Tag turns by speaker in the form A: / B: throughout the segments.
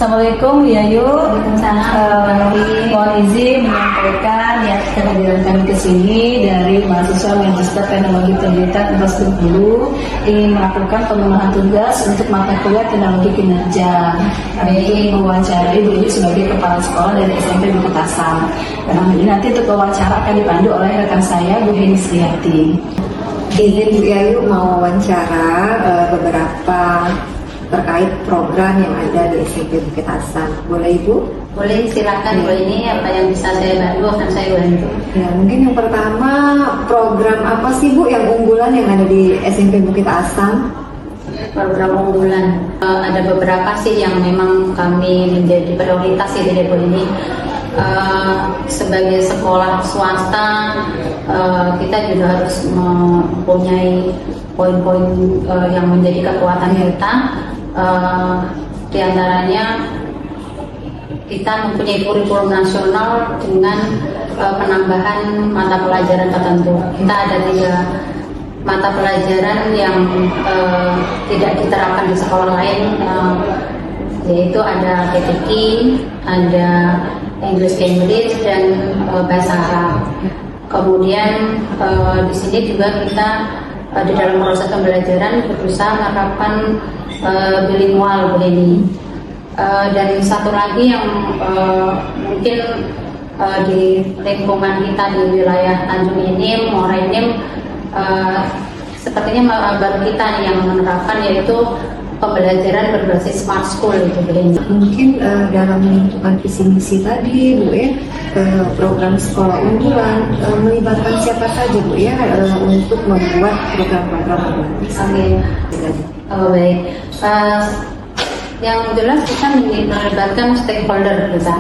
A: Assalamualaikum Bu Yayu. Mohon izin menyampaikan kehadiran kami ke sini dari mahasiswa Magister Teknologi Pendidikan Universitas Bengkulu ingin melakukan pengembangan tugas untuk mata kuliah Teknologi Kinerja. Kami ingin mewawancarai Bu Yayu sebagai kepala sekolah dari SMP Bukit Asam. Dan nanti untuk wawancara akan dipandu oleh rekan saya Bu Heni Sriati.
B: Izin Bu Yayu mau wawancara beberapa terkait program yang ada di SMP Bukit Asam. Boleh Ibu?
C: Boleh, silakan Bu. Ini apa yang bisa saya bantu akan saya bantu.
B: Ya, mungkin yang pertama, program apa sih Bu yang unggulan yang ada di SMP Bukit Asam?
C: Program unggulan ada beberapa sih yang memang kami menjadi prioritas itu Bu ini. Sebagai sekolah swasta kita juga harus mempunyai poin-poin yang menjadi kekuatan kita. Di antaranya kita mempunyai kurikulum nasional dengan penambahan mata pelajaran tertentu. Kita ada 3 mata pelajaran yang tidak diterapkan di sekolah lain, yaitu ada PTQ, ada English Cambridge, dan bahasa Arab. Kemudian di sini juga kita di dalam proses pembelajaran berusaha menerapkan bilingual ini. Dan satu lagi yang mungkin di lingkungan kita di wilayah Tanjung Inim, Muara Inim, sepertinya baru kita nih yang menerapkan, yaitu pembelajaran berbasis smart school itu ini.
B: Mungkin dalam menentukan visi misi tadi Bu ya, program sekolah unggulan melibatkan siapa saja Bu ya untuk membuat program-program unggulan.
C: Oke. Baik. Yang jelas kita melibatkan stakeholder kita,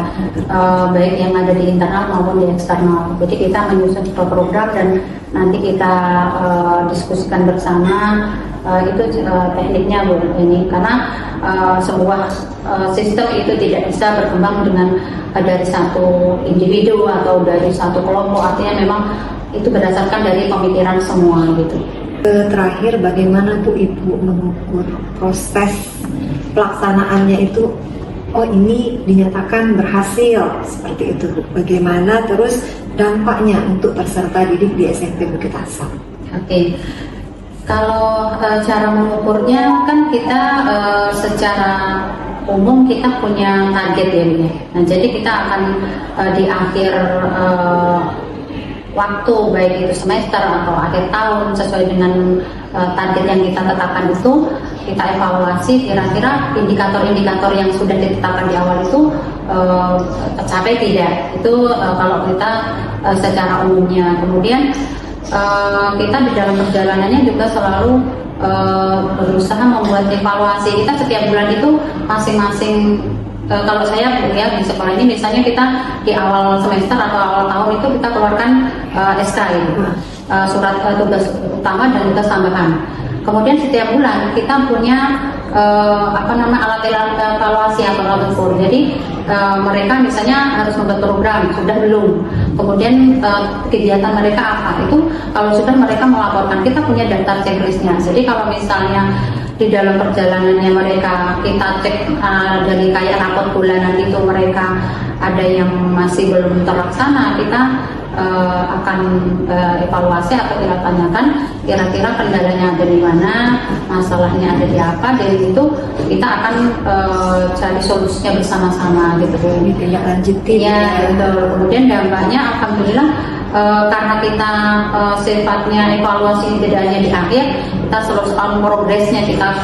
C: baik yang ada di internal maupun di eksternal. Jadi kita menyusun program dan nanti kita diskusikan bersama. Itu tekniknya Bu ini, karena sebuah sistem itu tidak bisa berkembang dengan dari satu individu atau dari satu kelompok. Artinya memang itu berdasarkan dari pemikiran semua gitu.
B: Terakhir, bagaimana Bu Ibu mengukur proses pelaksanaannya itu? Oh, ini dinyatakan berhasil seperti itu Bu. Bagaimana terus dampaknya untuk peserta didik di SMP Bukit Asam?
C: Oke. Kalau cara mengukurnya kan kita secara umum kita punya target ya Bu. Nah, jadi kita akan di akhir waktu, baik itu semester atau akhir tahun, sesuai dengan target yang kita tetapkan itu, kita evaluasi kira-kira indikator-indikator yang sudah ditetapkan di awal itu tercapai tidak. Itu kalau kita secara umumnya. Kemudian kita di dalam perjalanannya juga selalu berusaha membuat evaluasi. Kita setiap bulan itu masing-masing, kalau saya ya di sekolah ini misalnya kita di awal semester atau awal tahun itu kita keluarkan SK ini, surat tugas utama dan tugas tambahan. Kemudian setiap bulan kita punya alat-alat evaluasi atau alat ukur. Jadi mereka misalnya harus membuat program, sudah belum, kemudian kegiatan mereka apa, itu kalau sudah mereka melaporkan, kita punya daftar checklistnya. Jadi kalau misalnya di dalam perjalanannya mereka kita cek dari kayak rapot bulanan itu mereka ada yang masih belum terlaksana, kita akan evaluasi atau kita tanyakan kira-kira kendalanya ada di mana, masalahnya ada di apa. Dari itu kita akan cari solusinya bersama-sama gitu.
B: Ditindaklanjuti.
C: Ya, betul. Kemudian dampaknya alhamdulillah karena kita sifatnya evaluasi tidak hanya di akhir, kita selalu progresnya kita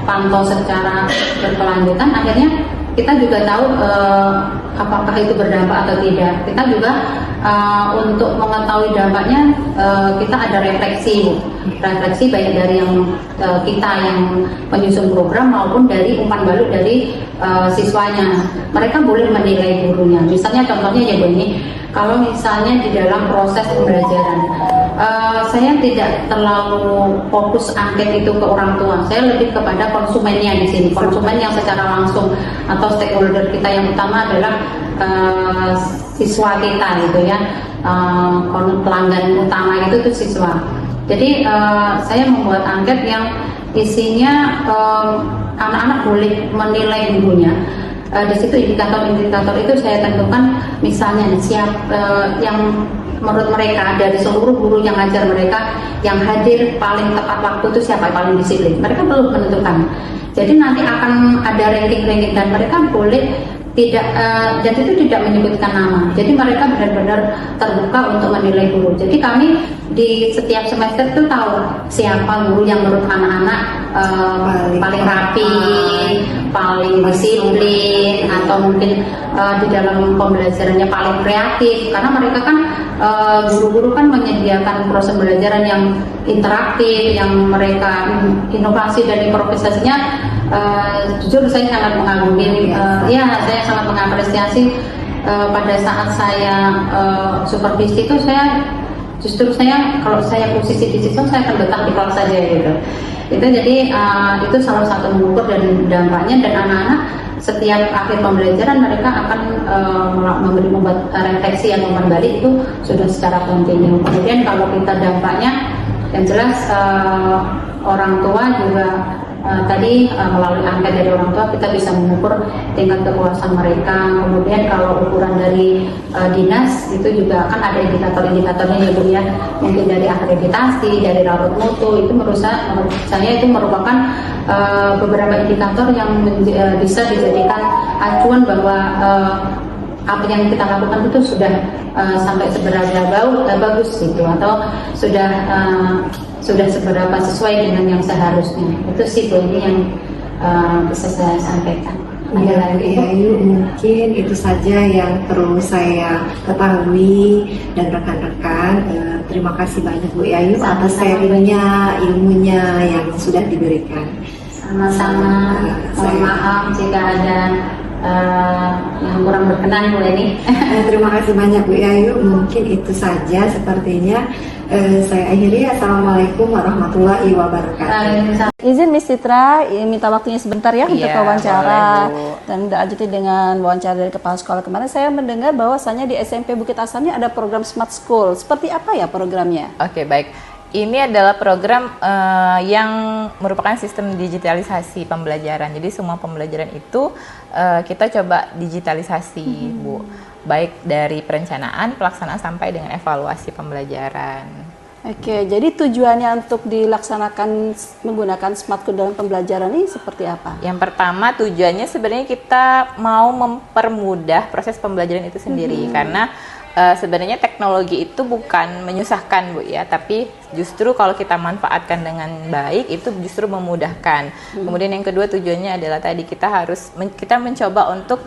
C: pantau secara berkelanjutan. Akhirnya kita juga tahu apakah itu berdampak atau tidak. Kita juga untuk mengetahui dampaknya kita ada refleksi baik dari yang kita yang menyusun program maupun dari umpan balik dari siswanya. Mereka boleh menilai gurunya. Misalnya contohnya ya Bu, ini kalau misalnya di dalam proses pembelajaran saya tidak terlalu fokus angket itu ke orang tua, saya lebih kepada konsumennya di sini, konsumen yang secara langsung atau stakeholder kita yang utama adalah siswa kita gitu ya, pelanggan utama itu siswa. Jadi saya membuat angket yang isinya anak-anak boleh menilai gurunya. Di situ indikator-indikator itu saya tentukan, misalnya yang menurut mereka dari seluruh guru yang ngajar mereka yang hadir paling tepat waktu itu siapa, paling disiplin. Mereka belum menentukan. Jadi nanti akan ada ranking-ranking dan mereka boleh tidak dan itu tidak menyebutkan nama. Jadi mereka benar-benar terbuka untuk menilai guru. Jadi kami di setiap semester itu tahu siapa guru yang menurut anak-anak paling rapi, paling disiplin, atau mungkin di dalam pembelajarannya paling kreatif. Karena mereka kan guru-guru kan menyediakan proses pembelajaran yang interaktif, yang mereka inovasi dan improvisasinya. Jujur saya sangat mengagumi, saya sangat mengapresiasi pada saat saya supervisi itu kalau saya posisi di situ saya akan betah di kelas saja gitu. Itu jadi itu salah satu mengukur dan dampaknya, dan anak-anak setiap akhir pembelajaran mereka akan membuat refleksi yang kembali itu sudah secara kontinu. Kemudian kalau kita dampaknya yang jelas orang tua juga tadi melalui angket dari orang tua kita bisa mengukur tingkat kepuasan mereka. Kemudian kalau ukuran dari dinas itu juga kan ada indikator-indikatornya ya Bu ya, mungkin dari akreditasi, dari raport mutu. Itu menurut saya itu merupakan beberapa indikator yang bisa dijadikan acuan bahwa apa yang kita lakukan itu sudah sampai seberapa bagus gitu, atau sudah seberapa sesuai dengan yang seharusnya. Itu sih Bu ini yang bisa saya sampaikan.
B: Ya, mungkin itu saja yang perlu saya ketahui dan rekan-rekan. Terima kasih banyak Bu Yayu atas sharingnya, ilmunya yang sudah diberikan.
C: Sama-sama. Mohon maaf jika ada yang kurang berkenan Bu ini.
B: Terima kasih banyak Bu Yayu. Mungkin itu saja sepertinya. Saya akhiri. Assalamualaikum warahmatullahi wabarakatuh.
A: Izin Miss Citra minta waktunya sebentar ya untuk wawancara, dan lanjuti dengan wawancara dari Kepala Sekolah. Kemarin saya mendengar bahwasannya di SMP Bukit Asam ada program Smart School. Seperti apa ya programnya?
D: Oke, baik. Ini adalah program yang merupakan sistem digitalisasi pembelajaran. Jadi semua pembelajaran itu kita coba digitalisasi, Bu. Baik dari perencanaan, pelaksanaan sampai dengan evaluasi pembelajaran.
A: Oke, jadi tujuannya untuk dilaksanakan menggunakan Smart School dalam pembelajaran ini seperti apa?
D: Yang pertama tujuannya sebenarnya kita mau mempermudah proses pembelajaran itu sendiri, karena sebenarnya teknologi itu bukan menyusahkan Bu ya, tapi justru kalau kita manfaatkan dengan baik itu justru memudahkan. Kemudian yang kedua tujuannya adalah tadi kita mencoba untuk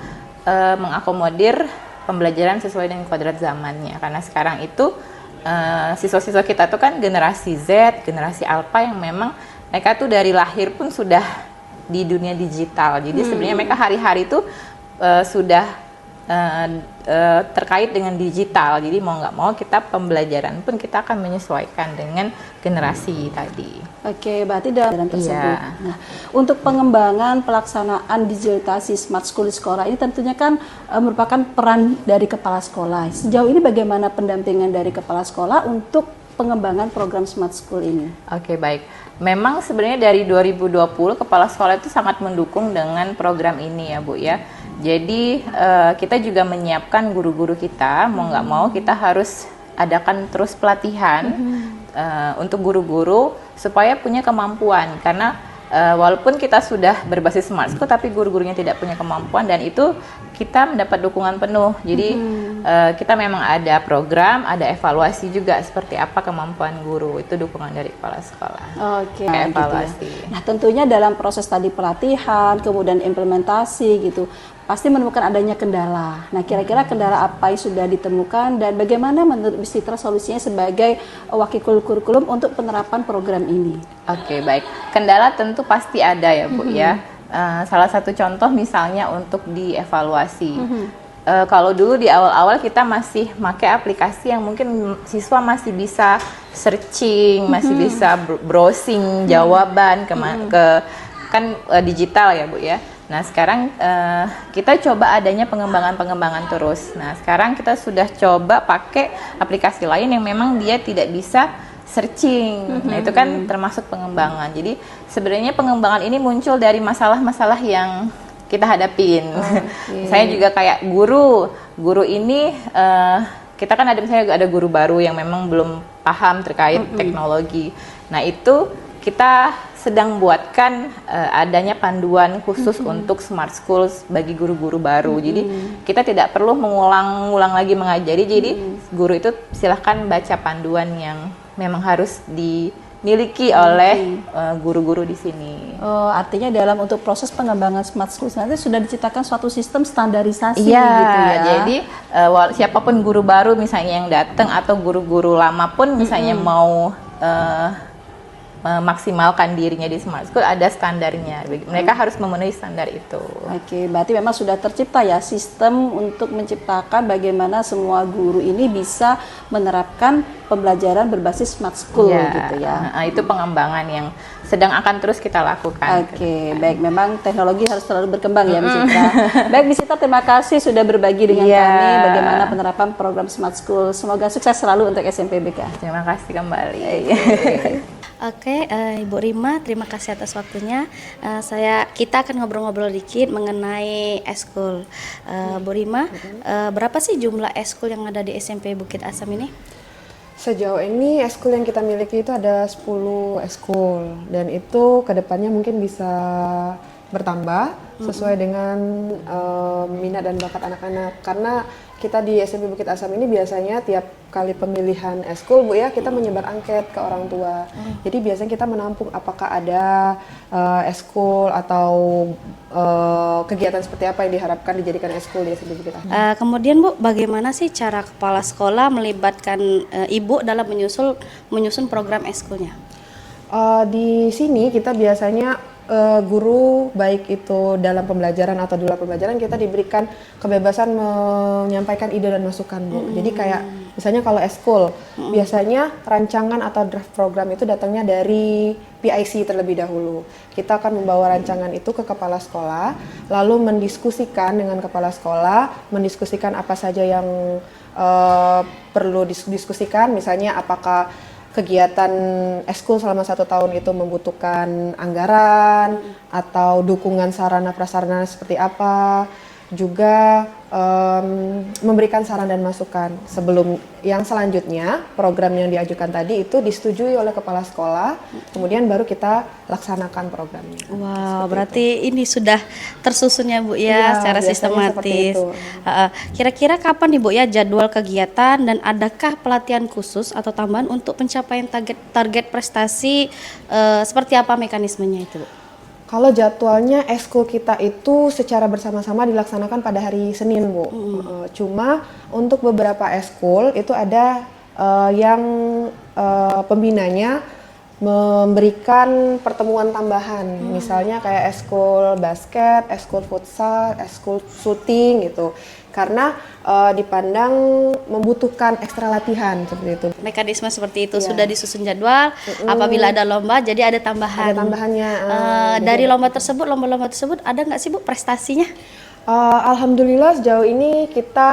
D: mengakomodir pembelajaran sesuai dengan kodrat zamannya, karena sekarang itu siswa-siswa kita tuh kan generasi Z, generasi Alpha yang memang mereka tuh dari lahir pun sudah di dunia digital. Jadi sebenarnya mereka hari-hari tuh sudah terkait dengan digital. Jadi mau nggak mau kita pembelajaran pun kita akan menyesuaikan dengan generasi tadi.
E: Oke, berarti dalam tersebut.
D: Iya.
E: Nah, untuk pengembangan pelaksanaan digitalisasi Smart School di sekolah ini tentunya kan merupakan peran dari kepala sekolah. Sejauh ini bagaimana pendampingan dari kepala sekolah untuk pengembangan program Smart School ini?
D: Oke, baik. Memang sebenarnya dari 2020 kepala sekolah itu sangat mendukung dengan program ini ya Bu ya. Jadi kita juga menyiapkan guru-guru kita, mau nggak mau kita harus adakan terus pelatihan untuk guru-guru supaya punya kemampuan, karena walaupun kita sudah berbasis Smart School tapi guru-gurunya tidak punya kemampuan, dan itu kita mendapat dukungan penuh. Jadi kita memang ada program, ada evaluasi juga seperti apa kemampuan guru, itu dukungan dari kepala sekolah.
E: Oke,
D: Kayak
E: gitu ya.
D: evaluasi.
E: Nah, tentunya dalam proses tadi pelatihan, kemudian implementasi gitu, pasti menemukan adanya kendala. Nah, kira-kira kendala apa yang sudah ditemukan dan bagaimana menurut Miss Citra solusinya sebagai wakil kurikulum untuk penerapan program ini?
D: Oke, baik. Kendala tentu pasti ada ya Bu ya. Salah satu contoh misalnya untuk dievaluasi. Kalau dulu di awal-awal kita masih pakai aplikasi yang mungkin siswa masih bisa searching, masih bisa browsing jawaban kan digital ya Bu ya. Nah sekarang kita coba adanya pengembangan terus. Nah sekarang kita sudah coba pakai aplikasi lain yang memang dia tidak bisa searching. Nah itu kan termasuk pengembangan. Jadi sebenarnya pengembangan ini muncul dari masalah-masalah yang kita hadapin. Saya juga kayak guru ini kita kan ada misalnya ada guru baru yang memang belum paham terkait teknologi. Nah itu kita sedang buatkan adanya panduan khusus untuk Smart School bagi guru-guru baru. Jadi kita tidak perlu mengulang lagi mengajari. Jadi guru itu silahkan baca panduan yang memang harus dimiliki oleh guru-guru di sini.
E: Oh, artinya dalam untuk proses pengembangan Smart School nanti sudah diciptakan suatu sistem standarisasi
D: Iya,
E: gitu ya.
D: jadi siapapun guru baru misalnya yang datang atau guru-guru lama pun misalnya mau memaksimalkan dirinya di Smart School, ada standarnya. Mereka harus memenuhi standar itu.
E: Oke, berarti memang sudah tercipta ya sistem untuk menciptakan bagaimana semua guru ini bisa menerapkan pembelajaran berbasis Smart School gitu ya.
D: Nah, itu pengembangan yang sedang akan terus kita lakukan.
E: Oke, baik. Memang teknologi harus selalu berkembang ya, Miss Citra. Baik, Miss Citra, terima kasih sudah berbagi dengan kami bagaimana penerapan program Smart School. Semoga sukses selalu untuk SMPBK.
D: Terima kasih kembali.
F: Oke, Ibu Rima, terima kasih atas waktunya. Kita akan ngobrol-ngobrol dikit mengenai eskul. Bu Rima, berapa sih jumlah eskul yang ada di SMP Bukit Asam ini?
G: Sejauh ini eskul yang kita miliki itu ada 10 eskul, dan itu kedepannya mungkin bisa bertambah sesuai dengan minat dan bakat anak-anak. Karena kita di SMP Bukit Asam ini biasanya tiap kali pemilihan eskul Bu ya, kita menyebar angket ke orang tua. Jadi biasanya kita menampung apakah ada eskul atau kegiatan seperti apa yang diharapkan dijadikan eskul di SMP Bukit Asam.
F: Kemudian Bu, bagaimana sih cara kepala sekolah melibatkan Ibu dalam menyusun program eskulnya?
G: Di sini kita biasanya guru baik itu dalam pembelajaran atau di luar pembelajaran kita diberikan kebebasan menyampaikan ide dan masukan Bu. Jadi kayak misalnya kalau eskul biasanya rancangan atau draft program itu datangnya dari PIC terlebih dahulu. Kita akan membawa rancangan itu ke kepala sekolah, lalu mendiskusikan dengan kepala sekolah, mendiskusikan apa saja yang perlu didiskusikan, misalnya apakah kegiatan eskul selama 1 tahun itu membutuhkan anggaran atau dukungan sarana prasarana seperti apa, juga memberikan saran dan masukan sebelum yang selanjutnya program yang diajukan tadi itu disetujui oleh kepala sekolah, kemudian baru kita laksanakan programnya.
F: Wow, berarti ini sudah tersusun ya Bu ya, secara sistematis. Kira-kira kapan nih Bu ya jadwal kegiatan dan adakah pelatihan khusus atau tambahan untuk pencapaian target prestasi, seperti apa mekanismenya itu Bu?
G: Kalau jadwalnya eskul kita itu secara bersama-sama dilaksanakan pada hari Senin Bu. Cuma untuk beberapa eskul itu ada yang pembinanya memberikan pertemuan tambahan, misalnya kayak eskul basket, eskul futsal, eskul shooting gitu, karena dipandang membutuhkan ekstra latihan seperti itu.
F: Mekanisme seperti itu
G: Iya.
F: sudah disusun jadwal. Apabila ada lomba, jadi ada tambahan.
G: Ada tambahannya.
F: Dari lomba-lomba tersebut ada nggak sih Bu prestasinya?
G: Alhamdulillah sejauh ini kita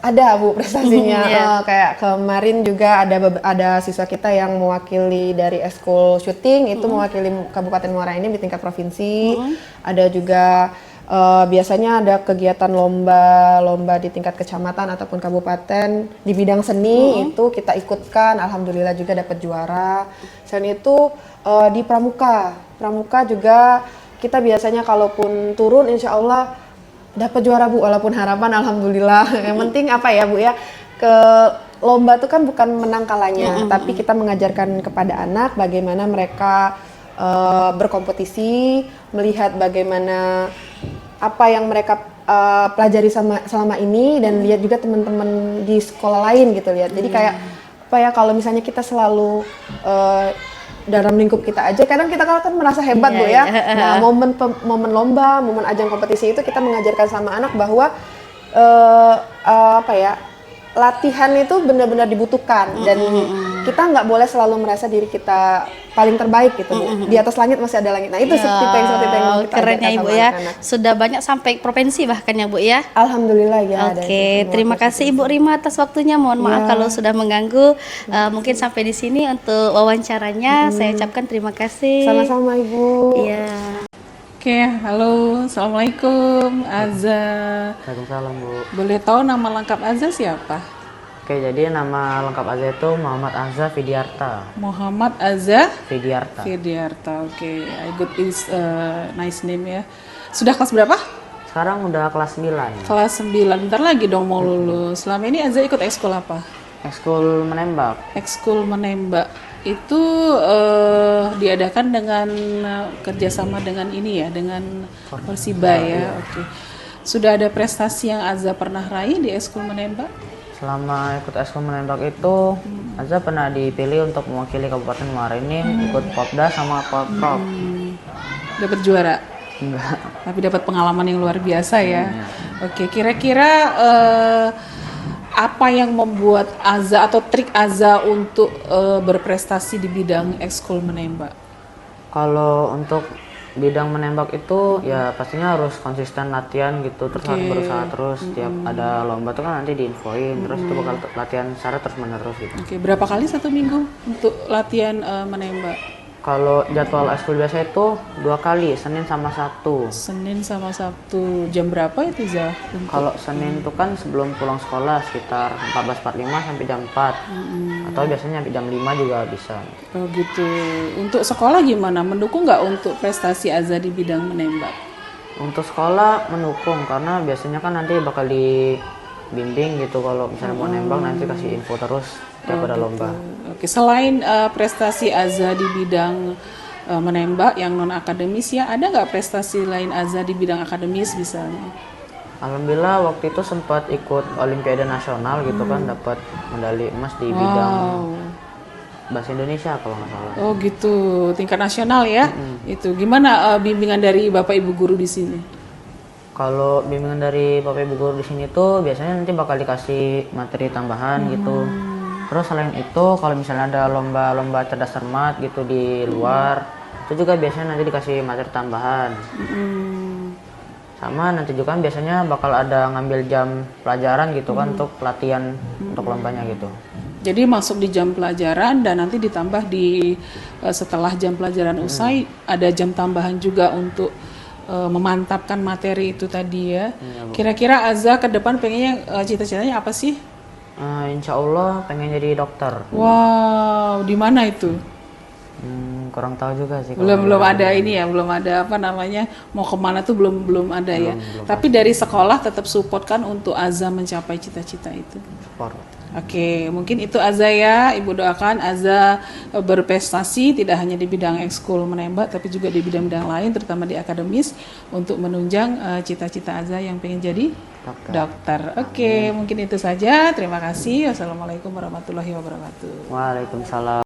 G: ada Bu prestasinya.
F: Iya.
G: Kayak kemarin juga ada siswa kita yang mewakili dari eskul syuting itu mewakili Kabupaten Muara Enim di tingkat provinsi. Ada juga biasanya ada kegiatan lomba di tingkat kecamatan ataupun kabupaten di bidang seni itu kita ikutkan. Alhamdulillah juga dapat juara. Selain itu di pramuka juga kita biasanya kalaupun turun insya Allah dapat juara Bu, walaupun harapan alhamdulillah. Yang penting apa ya Bu ya, ke lomba itu kan bukan menang kalahnya, tapi kita mengajarkan kepada anak bagaimana mereka berkompetisi, melihat bagaimana apa yang mereka pelajari selama ini, dan lihat juga teman-teman di sekolah lain gitu lihat. Jadi kayak apa ya, kalau misalnya kita selalu dalam lingkup kita aja, kadang kita kan merasa hebat Bu ya. Nah, momen lomba, momen ajang kompetisi itu kita mengajarkan sama anak bahwa apa ya, latihan itu benar-benar dibutuhkan, dan kita nggak boleh selalu merasa diri kita paling terbaik gitu Bu. Di atas langit masih ada langit. Nah itu seperti itu yang mau kita
F: Kerennya
G: ajarkan
F: Ibu
G: sama
F: ya.
G: anak-anak.
F: Sudah banyak sampai provinsi bahkan ya Bu ya.
G: Alhamdulillah ya. ada
F: Oke,
G: itu.
F: terima kasih Ibu Rima atas waktunya. Mohon maaf kalau sudah mengganggu. Mungkin sampai di sini untuk wawancaranya. Saya ucapkan terima kasih.
G: Sama-sama Ibu.
F: Iya.
H: Oke, halo, assalamualaikum Azza.
I: Waalaikumsalam Bu.
H: Boleh tahu nama lengkap Azza siapa?
I: Oke, jadi nama lengkap Azza itu Muhammad Azza Fidiarta.
H: Muhammad Azza
I: Fidiarta.
H: Fidiarta. Oke, I got is nice name ya. Sudah kelas berapa?
I: Sekarang udah kelas 9.
H: Kelas 9. Bentar lagi dong mau lulus. Selama ini Azza ikut ekskul apa?
I: Ekskul menembak.
H: Ekskul menembak. Itu diadakan dengan kerjasama dengan ini ya, dengan Persiba ya. Oke. Sudah ada prestasi yang Azza pernah raih di ekskul menembak?
I: Selama ikut ekskul menembak itu, Azza pernah dipilih untuk mewakili Kabupaten Muara Enim, ikut Popda sama Popprov.
H: Dapat juara?
I: Enggak.
H: Tapi dapat pengalaman yang luar biasa ya. Oke, kira-kira apa yang membuat Azza atau trik Azza untuk berprestasi di bidang ekskul menembak?
I: Kalau untuk bidang menembak itu ya pastinya harus konsisten latihan gitu, terus harus berusaha terus. Setiap ada lomba tuh kan nanti diinfoin, terus itu bakal latihan secara terus menerus gitu.
H: Oke, berapa kali satu minggu untuk latihan menembak?
I: Kalau jadwal ekskul biasa itu 2 kali, Senin sama Sabtu.
H: Senin sama Sabtu. Jam berapa itu Zah?
I: Kalau Senin itu kan sebelum pulang sekolah sekitar 14.45 sampai jam 4. Atau biasanya sampai jam 5 juga bisa.
H: Oh gitu. Untuk sekolah gimana? Mendukung nggak untuk prestasi Azza di bidang menembak?
I: Untuk sekolah mendukung, karena biasanya kan nanti bakal dibimbing gitu. Kalau misalnya mau nembak nanti kasih info terus tiap ada lomba.
H: Oke, selain prestasi Azza di bidang menembak yang non akademis ya, ada nggak prestasi lain Azza di bidang akademis misalnya?
I: Alhamdulillah waktu itu sempat ikut Olimpiade Nasional gitu kan, dapat medali emas di bidang bahasa Indonesia kalau nggak salah.
H: Oh gitu, tingkat nasional ya? Itu gimana bimbingan dari Bapak Ibu guru di sini?
I: Kalau bimbingan dari Bapak Ibu guru di sini tuh biasanya nanti bakal dikasih materi tambahan gitu. Terus selain itu kalau misalnya ada lomba-lomba cerdas cermat gitu di luar, itu juga biasanya nanti dikasih materi tambahan. Sama nanti juga kan biasanya bakal ada ngambil jam pelajaran gitu kan untuk latihan untuk lombanya gitu.
H: Jadi masuk di jam pelajaran dan nanti ditambah di setelah jam pelajaran usai ada jam tambahan juga untuk memantapkan materi itu tadi ya. Kira-kira Azza ke depan pengennya cita-citanya apa sih?
I: Insya Allah pengen jadi dokter.
H: Wow, di mana itu?
I: Kurang tahu juga sih.
H: Belum ada ini ya, belum ada apa namanya mau kemana tuh belum ada ya. Tapi dari sekolah tetap support kan untuk Azza mencapai cita-cita itu.
I: Support.
H: Oke, mungkin itu Azza ya. Ibu doakan Azza berprestasi tidak hanya di bidang ekskul menembak, tapi juga di bidang-bidang lain, terutama di akademis, untuk menunjang cita-cita Azza yang pengen jadi dokter. Oke, mungkin itu saja. Terima kasih. Wassalamualaikum warahmatullahi wabarakatuh.
I: Waalaikumsalam.